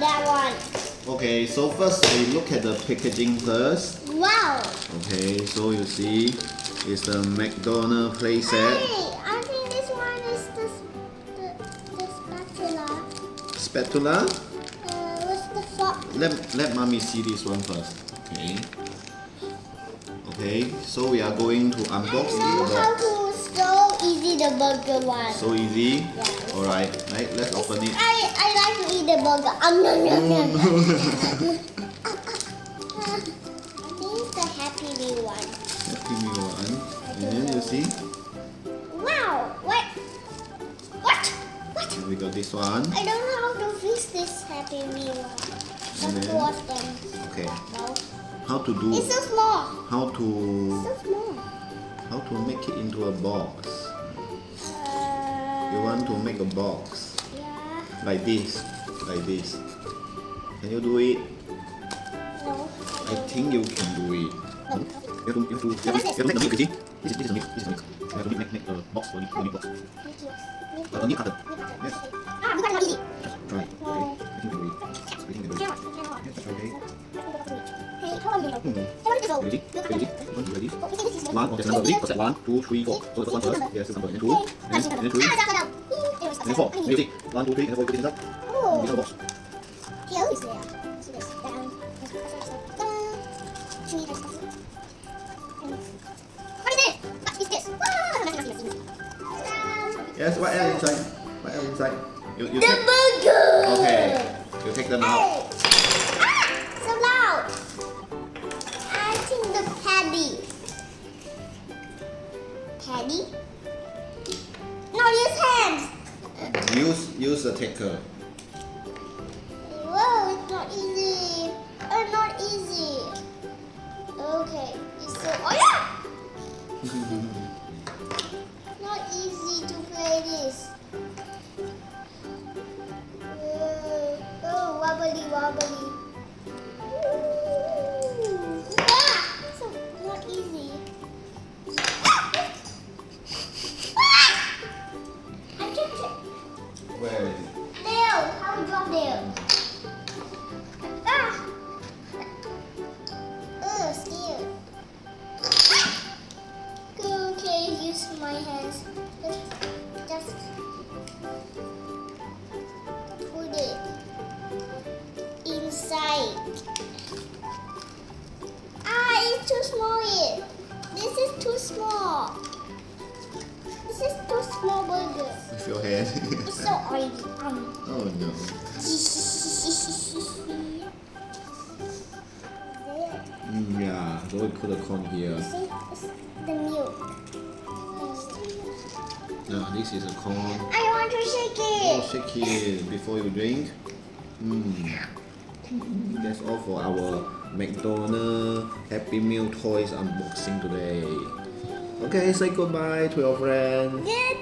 that one. Okay, so first we look at the packaging first. Wow. Okay, so you see, it's the McDonald's Playset. Hey, I think this one is the spatula. Spatula? What's the fork? Let mommy see this one first. Okay. Okay, so we are going to unbox I know the how box. to so easy the burger one. So easy? Yeah. Alright, let's open it. I like to eat the burger. No. I think it's the Happy Meal one. Happy Meal one. And then you see, Wow. What? and we got this one. I don't know how to fix this Happy Meal one. And Let's then- wash them. Okay, No. how to do, It's so small. how to So small. make it into a box. You want to make a box Yeah. like this. Can you do it? No. I think you can do it. You have to make the milk, you see? This is the milk. You have to make a box for the milk box. A milk cutter. Yes. Ah, bukan not easy. Just try. Okay. I think you can do it. I think you can do it. Cannot. Yes, okay. Hey, how long do you know? Hmm. How long do you know? Ready? Ready? Ready? Oh, we can do this one. One, okay, there's number. Ready? First, 1, 2, 3, 4. So the first one first. Yes, this number. And then 2. And then 3. And then 4. You see? 1, 2, 3. And then 4. You put it inside. Oh. This is the box. Here is there. See this. What is it? What is this? Yes, what else inside? What else inside? You The take. burger. Okay. You take them out. Hey. Ah, so loud. I think the patty. Patty? No, use hands. Use the taker. Whoa, it's not easy. Not easy. Okay, it's so. Oh yeah. Not easy to play this. Oh, wobbly. Ooh. Ah, so not easy. Ah! I tripped it. Where is it? There, how we drop there? Ah! Scared. Okay, use my hands. Just put it inside. Ah, it's too small. This is too small. This is too small burger. With your hand. It's so oily. Oh no. Yeah, so we put a corn here. See, it's the milk. Now this is a corn. I want to shake Oh, it. shake it before you drink. That's all for our McDonald's Happy Meal toys unboxing today. Okay, say goodbye to your friend. Good